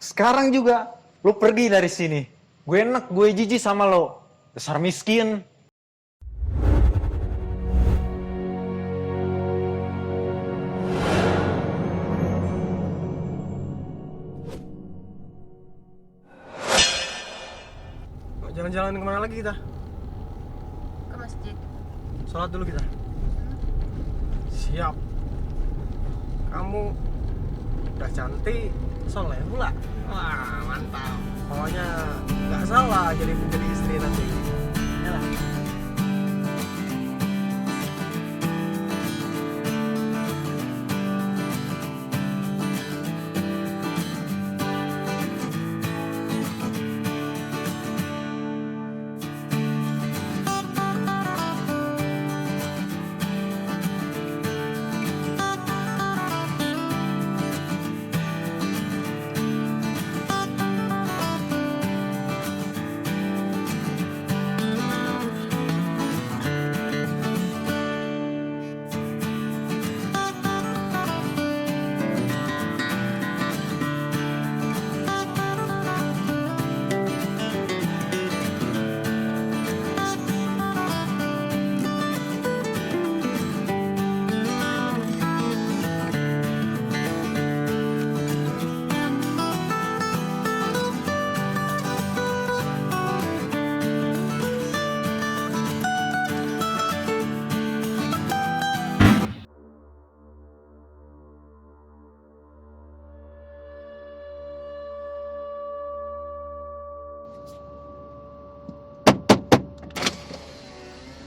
Sekarang juga lo pergi dari sini. Gue enak, gue jijik sama lo. Dasar miskin. Jalan-jalan kemana lagi kita? Ke masjid. Sholat dulu kita. Siap. Kamu udah cantik, soleh pula. Wah, mantap. Pokoknya nggak salah jadi menjadi istri nanti. Yalah.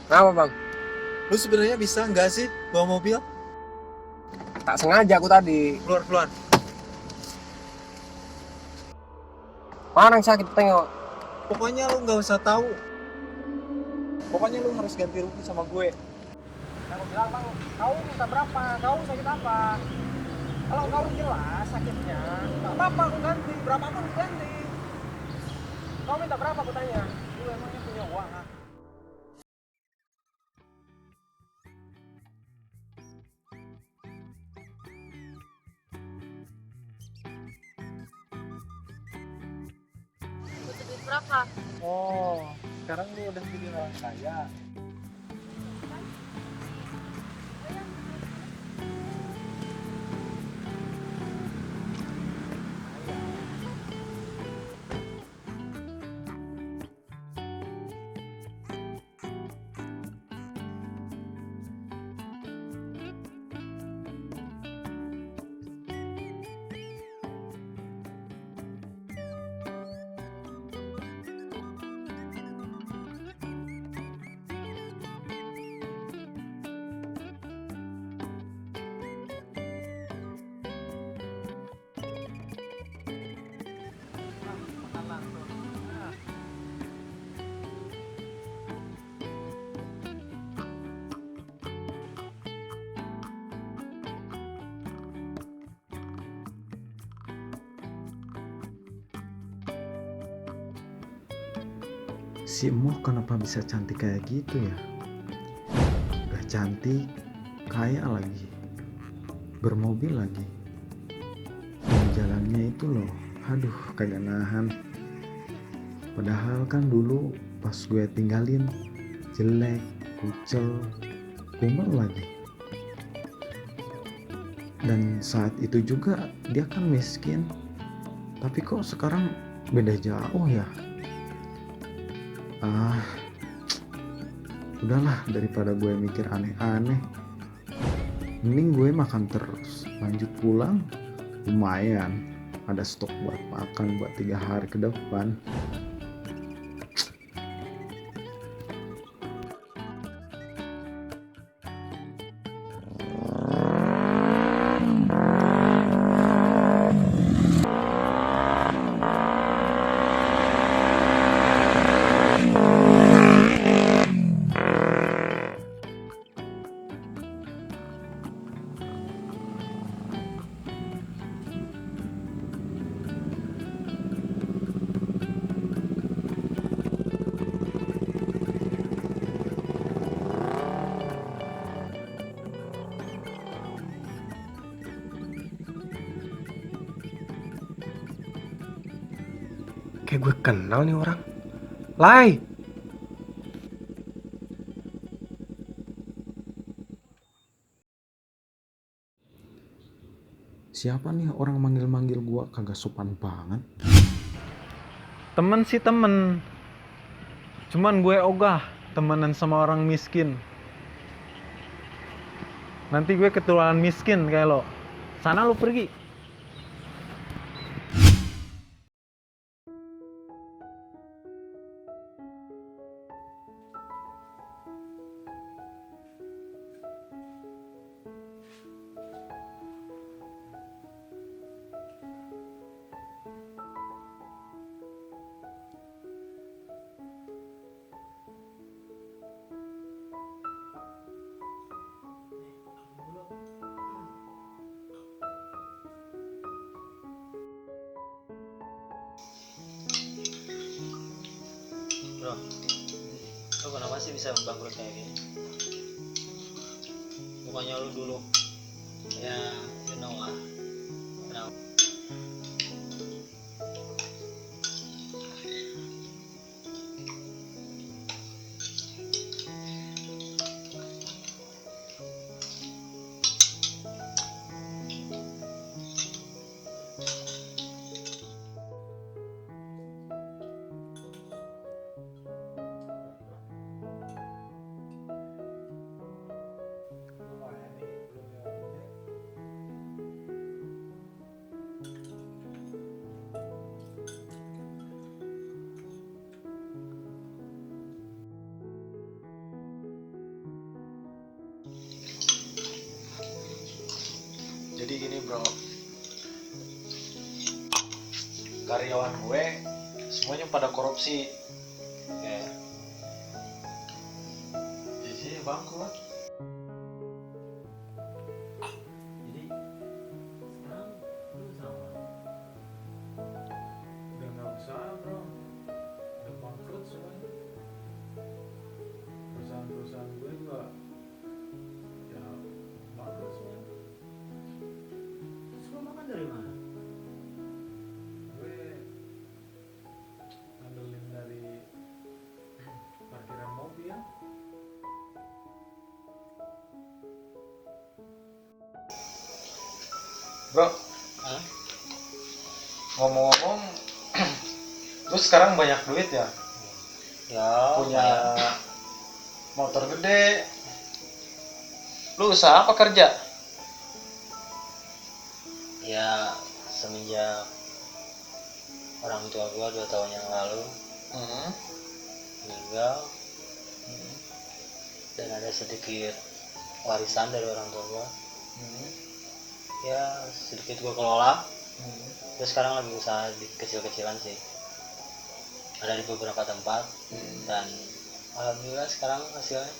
Kenapa bang? Lu sebenarnya bisa nggak sih bawa mobil? Tak sengaja aku tadi. Keluar. Mana yang sakit tengok? Pokoknya lu nggak usah tahu. Pokoknya lu harus ganti rugi sama gue. Aku bilang bang, kau minta berapa? Kau sakit apa? Kalau kau jelas sakitnya, nggak apa-apa aku ganti. Berapa pun aku ganti. Kau minta berapa aku tanya? Lu emangnya punya uang? Ha? Butuh duit berapa? Oh, sekarang lu udah jadi orang kaya. Si Emoh kenapa bisa cantik kayak gitu ya? Udah cantik, kaya lagi, bermobil lagi. Dan jalannya itu loh, aduh kayak nahan. Padahal kan dulu pas gue tinggalin, jelek, kucel, kumel lagi. Dan saat itu juga dia kan miskin. Tapi kok sekarang beda jauh ya? Udahlah, daripada gue mikir aneh-aneh, mending gue makan terus, lanjut pulang. Lumayan ada stok buat makan buat 3 hari ke depan. Kayak gue kenal nih orang. Lai. Siapa nih orang manggil-manggil gua kagak sopan banget? Temen sih temen. Cuman gue ogah temenan sama orang miskin. Nanti gue ketularan miskin kayak lo. Sana lo pergi. Bro, lo kenapa sih bisa bangkrut kayak gini? Bukannya lu dulu ya, you know lah. Kenapa? Jadi gini bro, karyawan gue semuanya pada korupsi. Ya, Jadi bangkrut. jadi sekarang lu sama. Udah nggak usaha bro, udah bangkrut semuanya. Perusahaan-perusahaan gue juga ya bangkrut semuanya. Terus lu makan dari mana? Gue ngandelin dari parkiran mobil. Bro, Hah? ngomong-ngomong, lu sekarang banyak duit ya? Ya, Punya lumayan. motor gede. Lu usaha apa kerja? Ya, semenjak orang tua gua 2 tahun yang lalu meninggal dan ada sedikit warisan dari orang tua gua. Ya, sedikit gua kelola. Terus sekarang lagi usaha di kecil-kecilan sih. Ada di beberapa tempat dan alhamdulillah sekarang hasilnya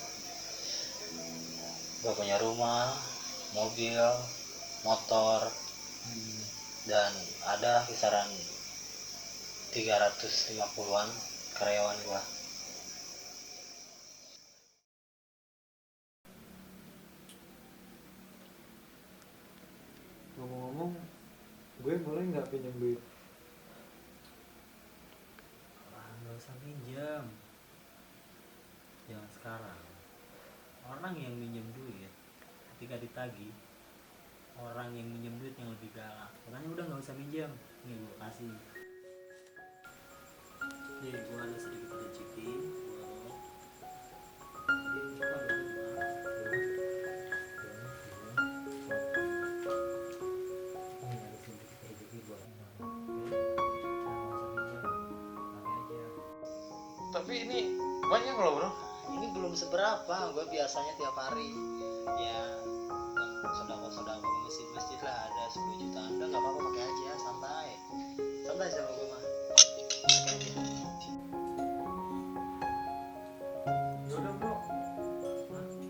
gua punya rumah, mobil, motor, dan ada kisaran 350-an karyawan gua. Ngomong-ngomong, gue boleh nggak pinjam duit? Nggak usah minjem. Jangan sekarang. Orang yang minjem duit ketika ditagih, orang yang minjem duit yang lebih galak. Makanya udah nggak usah minjem. Nih gua kasih. Nih gua ada sedikit rezeki. Jadi coba dulu gimana? Nih ada sedikit rezeki buat Tapi ini banyak loh bro. ini belum seberapa, gue biasanya tiap hari ya sodako masjid lah ada 10 jutaan. Udah nggak apa-apa, pakai aja, santai sama gue mah. Pakai aja. Yaudah bro.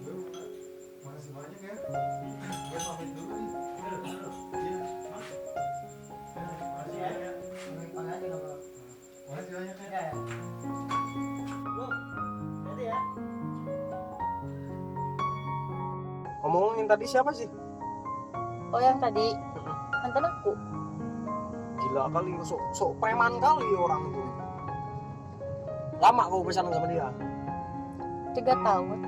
Gue makasih banyak ya. Gue pamit dulu nih. Iya. Makasih ya. Pakai aja nggak apa-apa. Makasih banyak ya. Bro, hati ya. Ngomong yang tadi siapa sih? Oh yang tadi mantan aku. Gila kali, sok preman kali orang itu. Lama kau pacaran sama dia? 3 tahun.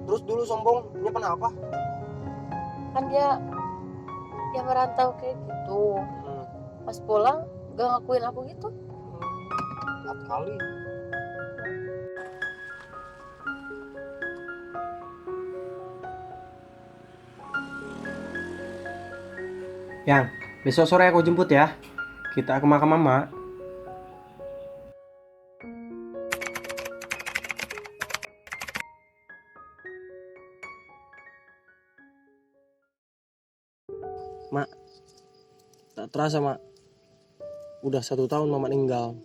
Terus dulu sombongnya kenapa? Kan dia merantau kayak gitu. Pas pulang gak ngakuin aku gitu. Empat kali. Yang, besok sore aku jemput ya. Kita ke makam mama. Mak, tak terasa mak. Udah 1 tahun mama meninggal.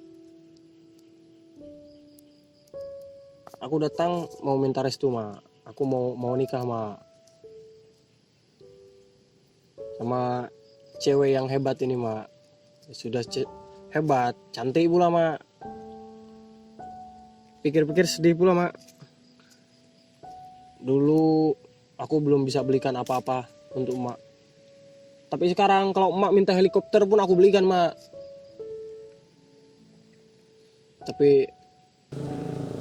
Aku datang mau minta restu mak. Aku mau nikah mak. Sama cewek yang hebat ini mak. Sudah hebat, cantik pula mak. Pikir-pikir sedih pula mak. Dulu aku belum bisa belikan apa-apa untuk mak. Tapi sekarang kalau emak minta helikopter pun aku belikan mak. Tapi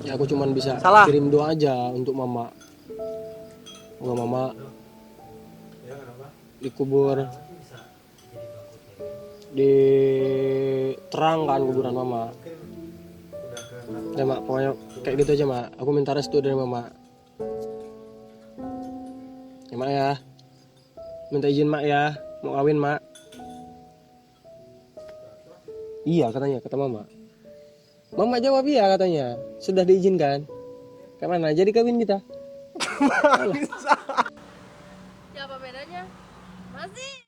ya aku cuman bisa kirim doa aja untuk mama. Semoga mama dikubur diterangkan kuburan mama. Ya mak, pokoknya kayak gitu aja mak. Aku minta restu dari mama. Ya mak ya. Minta izin mak ya. Mau kawin mak. Iya katanya, kata mama. Mama jawab iya katanya. Sudah diizinkan. Kayak mana? Jadi kawin kita. Ya apa bedanya? Masih